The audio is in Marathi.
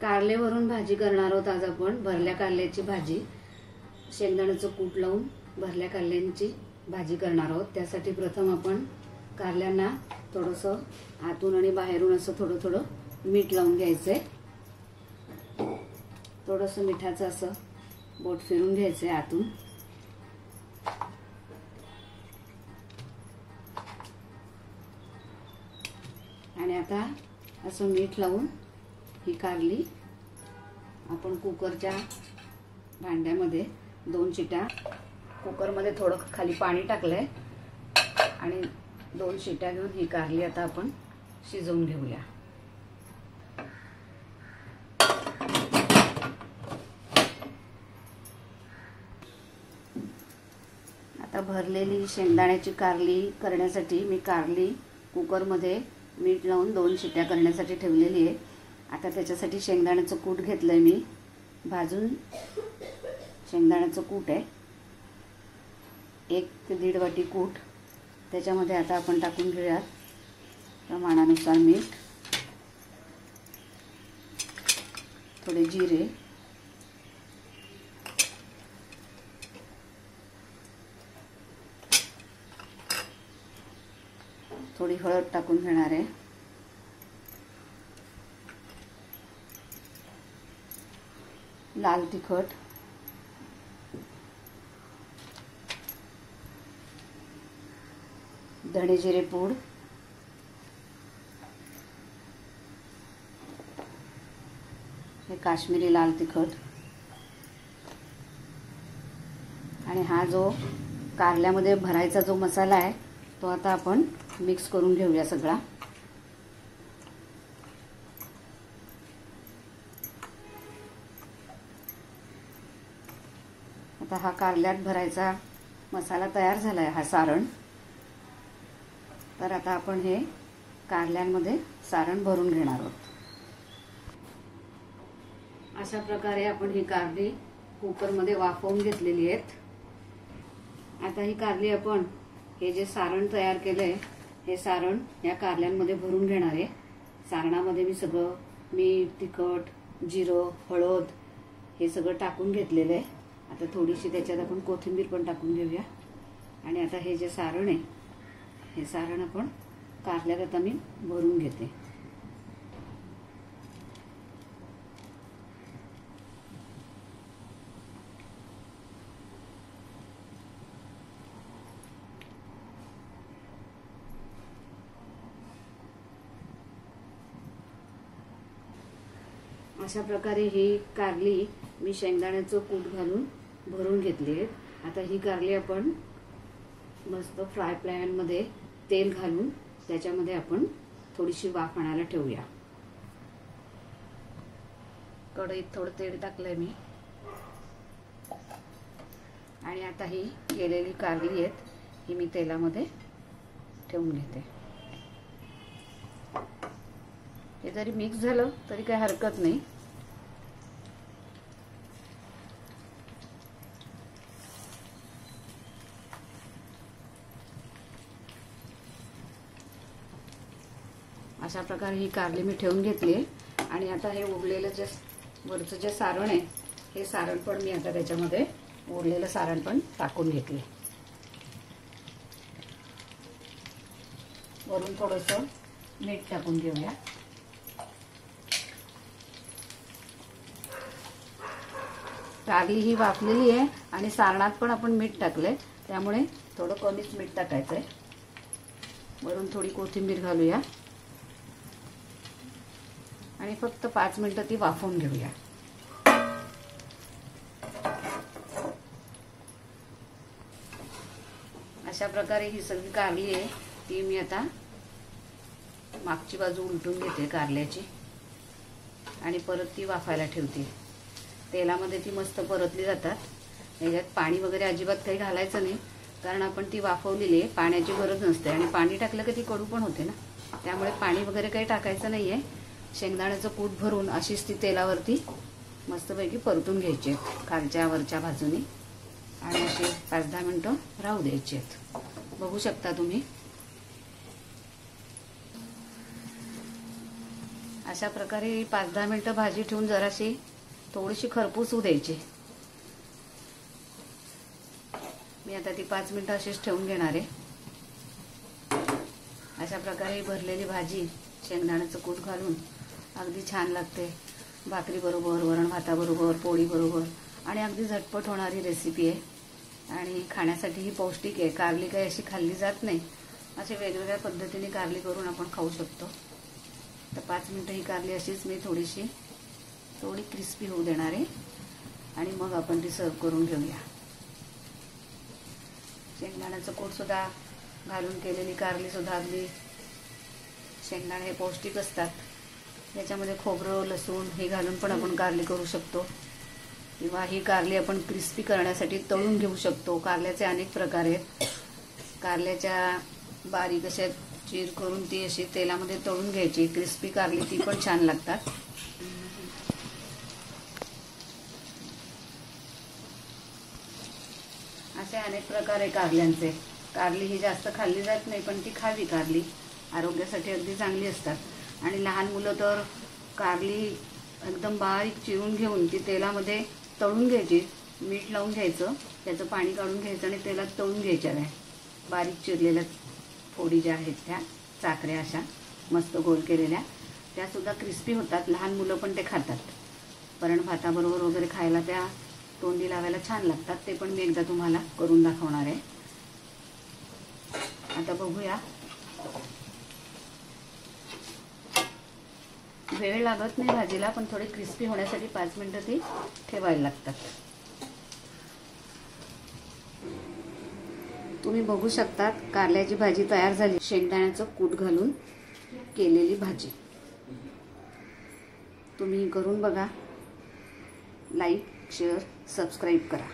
कारले भरून भाजी करणार आहोत आज आपण. भरल्या कारल्याची भाजी, शेंगदाण्याचं कूट लावून भरल्या कारल्यांची भाजी करणार आहोत. त्यासाठी प्रथम आपण कारल्यांना थोडंसं आतून आणि बाहेरून असं थोडं थोडं मीठ लावून घ्यायचंय. थोडंसं मिठाचं असं बोट फिरून घ्यायचंय आतून. आणि आता असं मीठ लावून ही कारली आपण कुकरच्या भांड्यामध्ये 2 शिट्या, कुकरमध्ये थोडं खाली पाणी टाकलंय आणि 2 शिट्या घेऊन ही कारली आता आपण शिजवून घेऊया. आता भरलेली शेंगदाण्याची कारली करण्यासाठी मी कारली कुकरमध्ये मीठ लावून 2 शिट्या करण्यासाठी ठेवलेली आहे. आता त्याच्यासाठी शेंगदाण्याचं कूट घेतलंय मी भाजून. शेंगदाण्याचं कूट आहे 1 ते 1.5 वाटी कूट. त्याच्यामध्ये आता आपण टाकून घेऊयात प्रमाणानुसार मीठ, थोडे जिरे, थोडी हळद टाकून घेणार आहे. लाल तिखट, धणे जिरे पूड, हे काश्मीरी लाल तिखट. आणि हा जो कारल्यामध्ये भरायचा जो मसाला आहे तो आता आपण मिक्स करून घेऊया सगळा. आता हा कारल्यात भरायचा मसाला तयार झाला आहे, हा सारण. तर आता आपण हे कारल्यांमध्ये सारण भरून घेणार आहोत. अशा प्रकारे आपण ही कारली कुकरमध्ये वाफवून घेतलेली आहेत. आता ही कारली आपण हे जे सारण तयार केलंय हे सारण या कारल्यांमध्ये भरून घेणार आहे. सारणामध्ये मी सगळं मीठ, तिखट, जिरं, हळद हे सगळं टाकून घेतलेलं आहे. आता थोडीशी त्याच्यात आपण कोथिंबीर पण टाकून घेऊया. आणि आता हे जे सारण आहे हे सारण आपण कारल्यात आता मी भरून घेते. अशा प्रकारे ही कारली मी शेंगदाण्याचं कूट घालून भरून घेतली आहे. आता ही कारली आपण मस्त फ्राय पॅनमध्ये तेल घालून त्याच्यामध्ये आपण थोडीशी वाफ आणायला ठेवूया. कढईत थोडं तेल टाकलंय मी. आणि आता ही केलेली कारली आहेत ही मी तेलामध्ये ठेवून घेते. हे जरी मिक्स झालं तरी काही हरकत नाही. अशा प्रकारे ही कारली मी ठेवून घेतली. आणि आता हे उरलेलं जे वरचं जे सारण आहे हे सारण पण मी आता त्याच्यामध्ये उरलेलं सारण पण टाकून घेतले. वरून थोडंसं मीठ टाकून घेऊया. कारली ही वाफलेली आहे आणि सारणात पण आपण मीठ टाकलंय त्यामुळे थोडं कमीच मीठ टाकायचंय. वरून थोडी कोथिंबीर घालूया आणि फक्त 5 मिनिटं ती वाफवून घेऊया. अशा प्रकारे ही सगळी कारली आहे ती मी आता मागची बाजू उलटून घेते कारल्याची आणि परत ती वाफायला ठेवते. तेलामध्ये ती मस्त परतली जातात. याच्यात पाणी वगैरे अजिबात काही घालायचं नाही कारण आपण ती वाफवलेली आहे. पाण्याची गरज नसते आणि पाणी टाकलं की ती कडू पण होते ना, त्यामुळे पाणी वगैरे काही टाकायचं नाहीये. शेंगदाण्याचं कूट भरून अशीच ती तेलावरती मस्तपैकी परतून घ्यायची खालच्या वरच्या बाजूने आणि असे 5-10 मिनिटं राहू द्यायचे आहेत. बघू शकता तुम्ही. अशा प्रकारे 5-10 मिनिटं भाजी ठेवून जराशी थोडीशी खरपूस होऊ द्यायची. मी आता ती 5 मिनिटं अशीच ठेवून घेणार आहे. अशा प्रकारे भरलेली भाजी शेंगदाण्याचं कूट घालून अगदी छान लागते. भाकरी बरोबर, वरण भाताबरोबर, पोळी बरोबर आणि अगदी झटपट होणारी रेसिपी आहे आणि खाण्यासाठीही पौष्टिक आहे. कारली काही अशी खाल्ली जात नाही. असे वेगवेगळ्या पद्धतीने कारली करून आपण खाऊ शकतो. तर 5 मिनिटं ही कारली अशीच मी थोडी क्रिस्पी होऊ देणार आहे आणि मग आपण ती सर्व करून घेऊया. शेंगदाण्याचं कूट सुद्धा घालून केलेली कारली सुद्धा अगदी, शेंगदाणे हे पौष्टिक असतात. याच्यामध्ये खोबरं, लसूण हे घालून पण आपण कारली करू शकतो किंवा ही कारली आपण क्रिस्पी करण्यासाठी तळून घेऊ शकतो. कारल्याचे अनेक प्रकार आहेत. कारल्याच्या बारीक अशा चीर करून ती अशी तेलामध्ये तळून घ्यायची. क्रिस्पी कारली ती पण छान लागतात. असे अनेक प्रकार आहे कारल्यांचे. कारली ही जास्त खाल्ली जात नाही, पण ती खावी. कारली आरोग्यासाठी अगदी चांगली असतात. आणि लहान मुलं तर कारली एकदम बारीक चिरून घेऊन ती तेलामध्ये तळून घ्यायची. मीठ लावून घ्यायचं, त्याचं पाणी काढून घ्यायचं आणि तेलात तळून घ्यायच्या. बारीक चिरलेल्या फोडी ज्या आहेत त्या चाकऱ्या अशा मस्त गोल केलेल्या, त्यासुद्धा क्रिस्पी होतात. लहान मुलं पण ते खातात. वरण भाताबरोबर वगैरे खायला त्या तोंडी लावायला छान लागतात. ते पण मी एकदा तुम्हाला करून दाखवणार आहे. आता बघूया. वेळ लागत नाही भाजीला, पण थोडी क्रिस्पी होण्यासाठी 5 मिनिटं ती ठेवायला लागतात. तुम्ही बघू शकता कारल्याची भाजी तयार झाली. शेंगदाण्याचं कूट घालून केलेली भाजी. तुम्ही करून बघा. लाईक, शेअर, सबस्क्राईब करा.